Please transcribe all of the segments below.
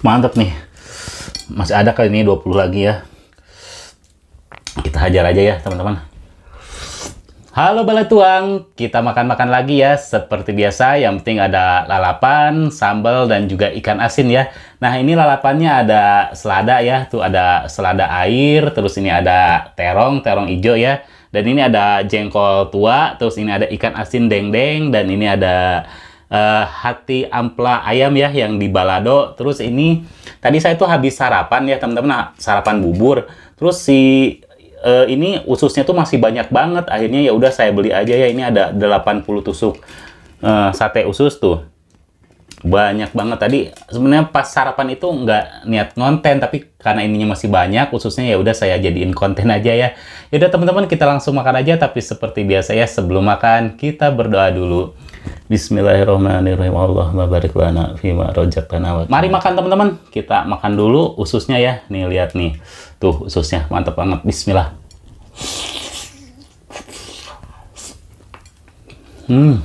Mantap nih. Masih ada kali ini 20 lagi ya. Kita hajar aja ya, teman-teman. Halo Balatuang, kita makan-makan lagi ya. Seperti biasa, yang penting ada lalapan, sambal, dan juga ikan asin ya. Nah, ini lalapannya ada selada ya. Tuh ada selada air, terus ini ada terong hijau ya. Dan ini ada jengkol tua, terus ini ada ikan asin dendeng, dan ini ada hati ampla ayam ya yang di balado. Terus ini tadi saya tuh habis sarapan ya teman-teman, sarapan bubur. Terus ini ususnya tuh masih banyak banget. Akhirnya ya udah saya beli aja ya. Ini ada 80 tusuk sate usus tuh. Banyak banget tadi. Sebenarnya pas sarapan itu nggak niat ngonten, tapi karena ininya masih banyak ususnya ya udah saya jadiin konten aja ya. Yaudah teman-teman, kita langsung makan aja. Tapi seperti biasa ya, sebelum makan kita berdoa dulu. Bismillahirrahmanirrahim. Allahumma barik lana fima razaqtana. Mari makan teman-teman. Kita makan dulu ususnya ya. Nih lihat nih. Tuh ususnya mantap banget. Bismillah. Hmm.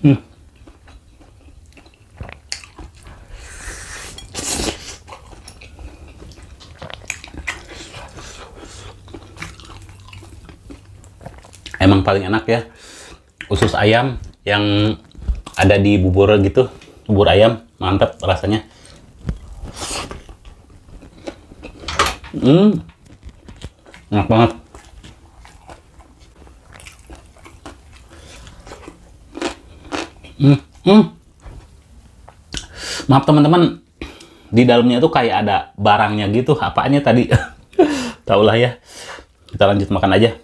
Hmm. Emang paling enak ya usus ayam yang ada di bubur gitu, bubur ayam, mantap rasanya. Enak banget. Maaf teman-teman, di dalamnya tuh kayak ada barangnya gitu. Apanya tadi? Taulah ya. Kita lanjut makan aja.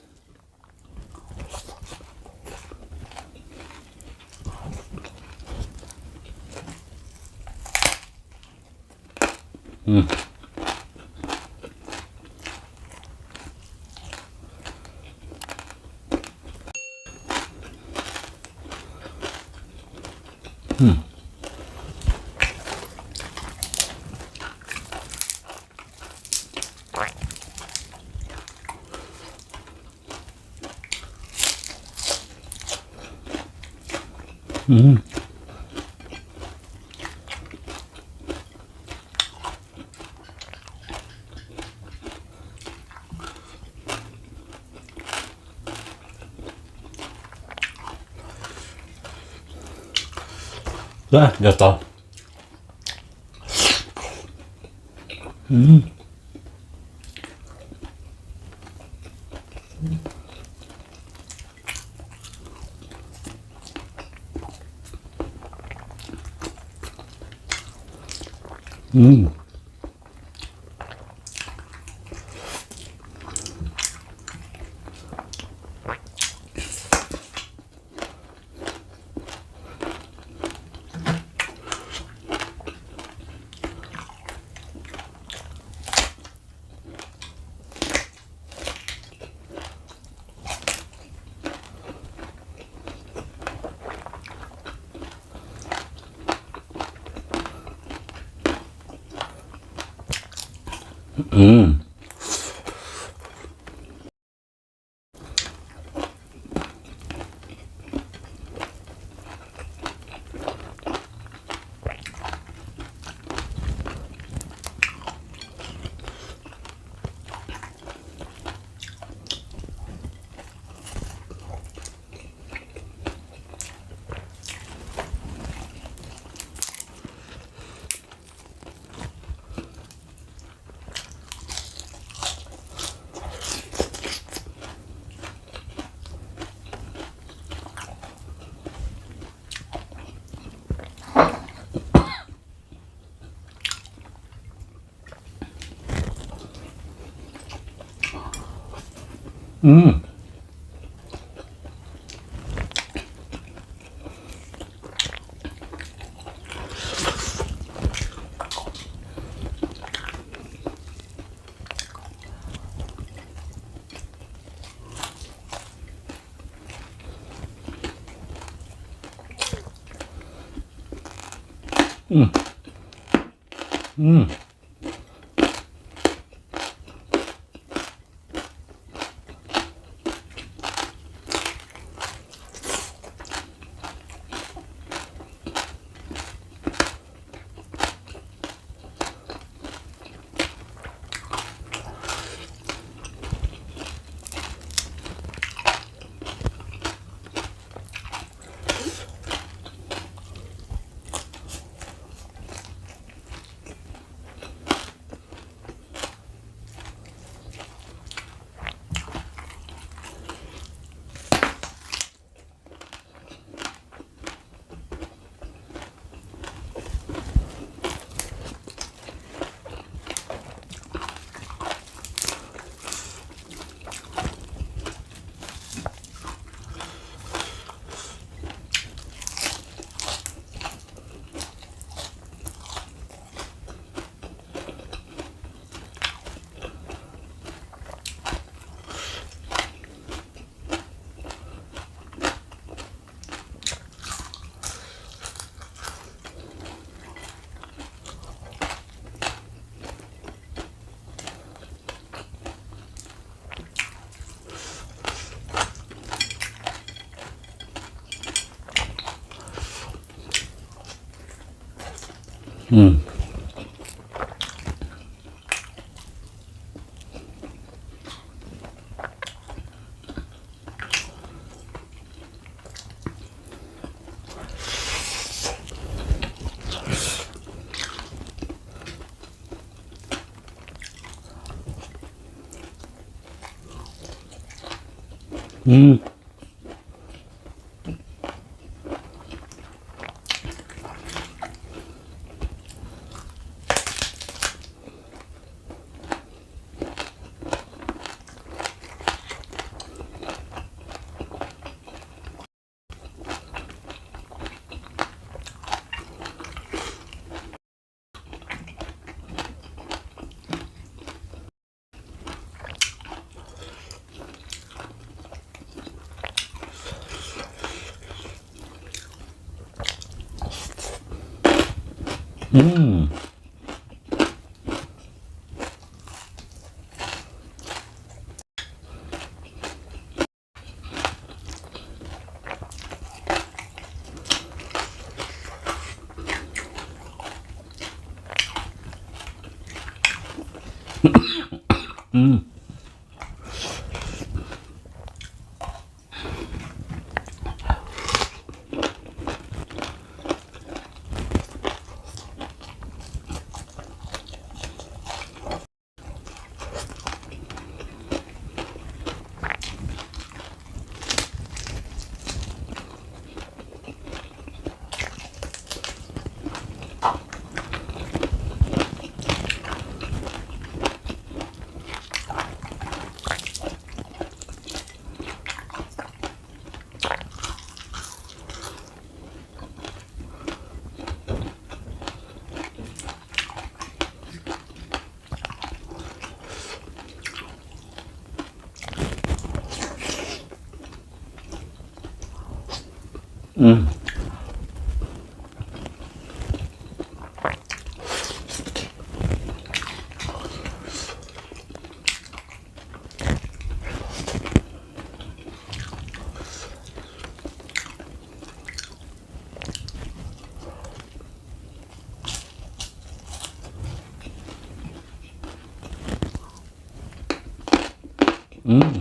Wah, jatuh. Hmm. Hmm. Hmm. Hmm. Hmm. Hmm. Hmm. Hmm. Hmm. Hmm.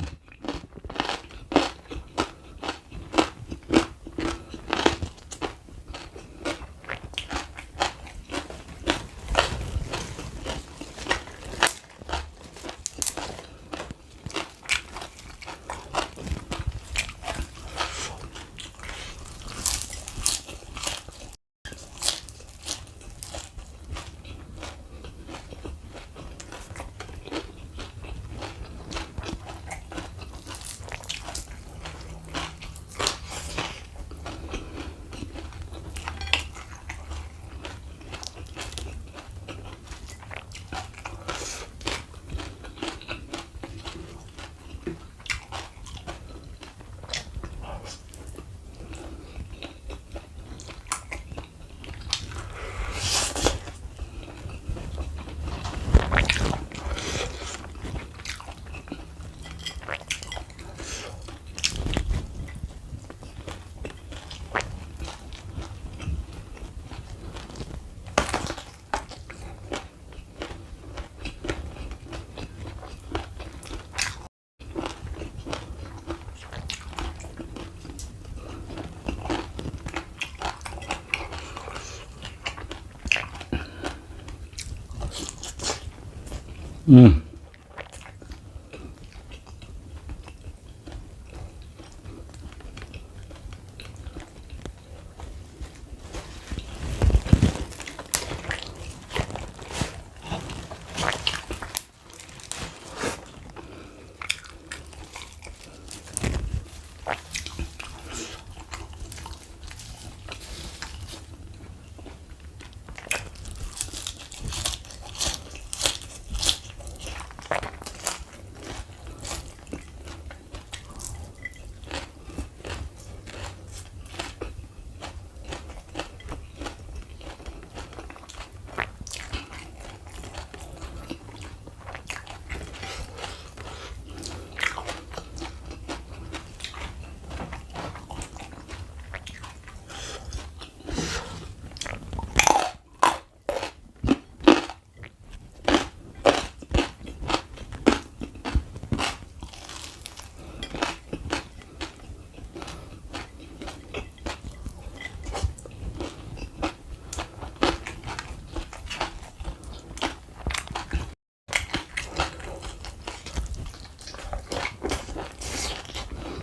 Hmm.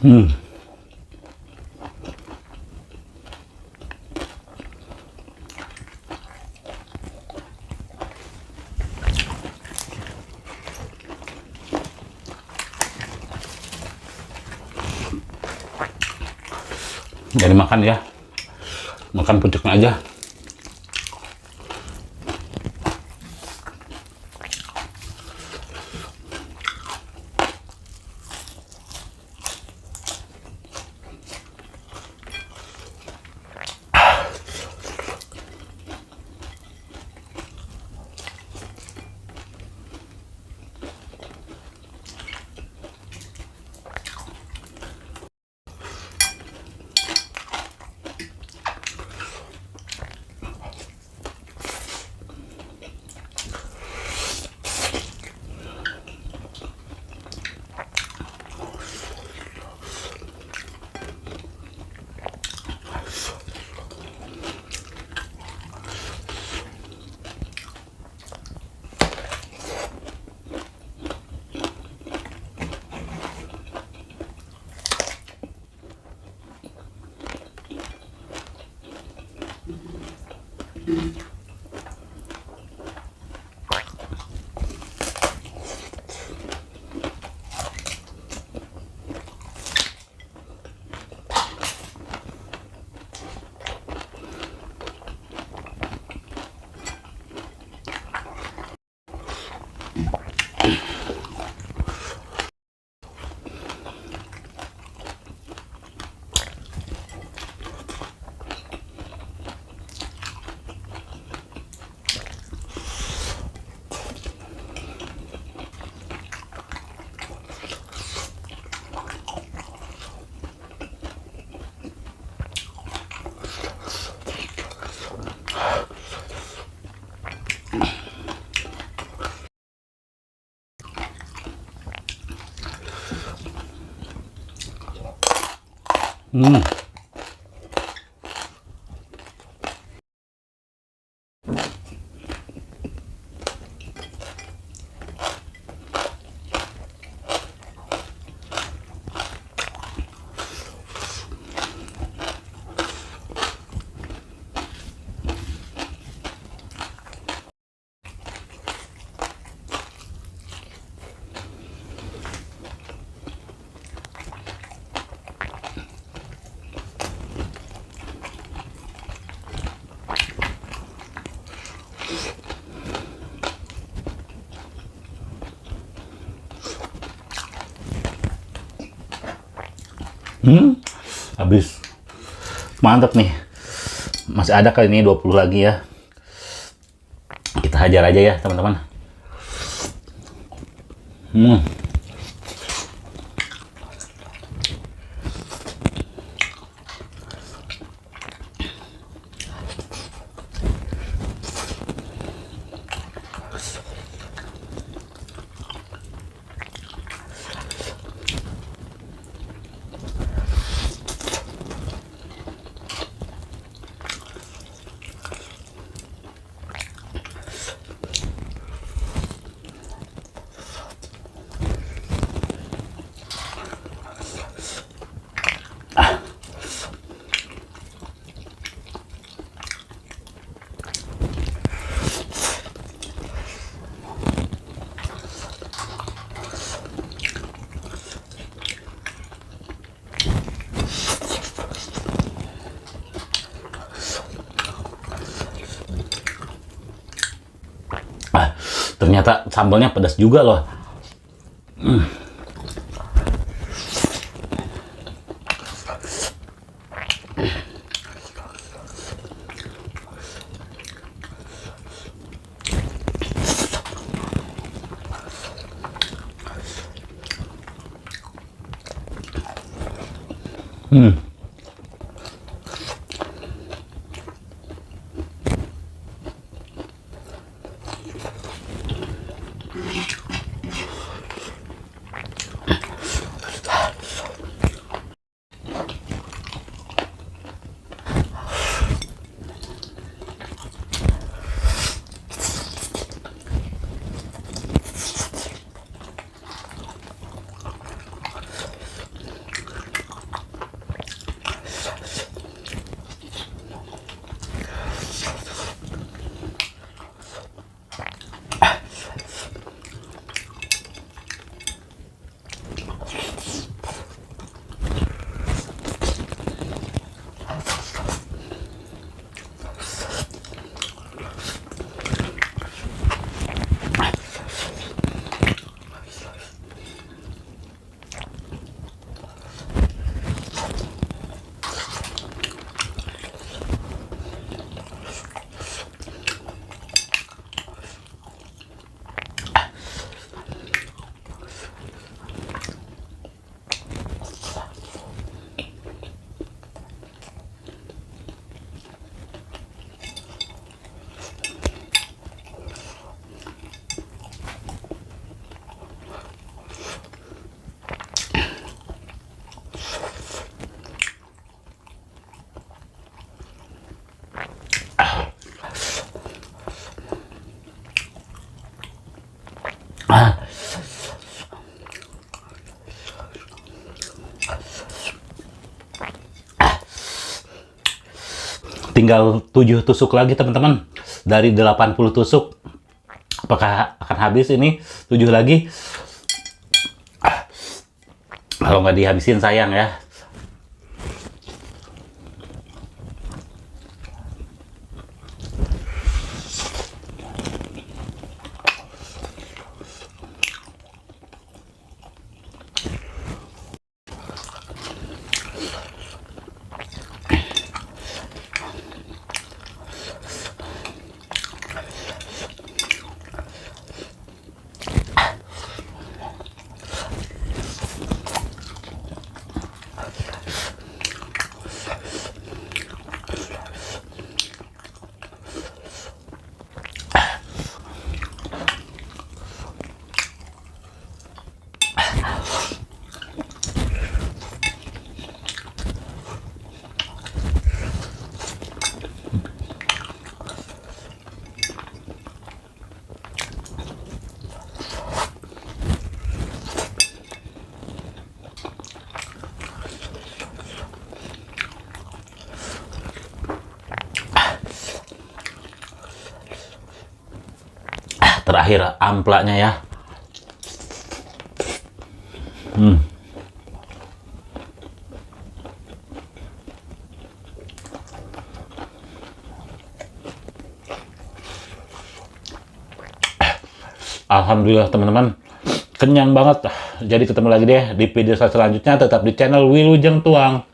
Hmm. Jadi makan ya, makan pucuknya aja. Hmm. Habis. Mantap nih. Masih ada kali ini 20 lagi ya. Kita hajar aja ya, teman-teman. Ternyata sambalnya pedas juga loh. Tinggal 7 tusuk lagi teman-teman. Dari 80 tusuk. Apakah akan habis ini? 7 lagi. Kalau nggak dihabisin sayang ya. Terakhir amplaknya ya. Alhamdulillah teman-teman, kenyang banget. Jadi ketemu lagi deh di video selanjutnya, tetap di channel Wilujeng Tuang.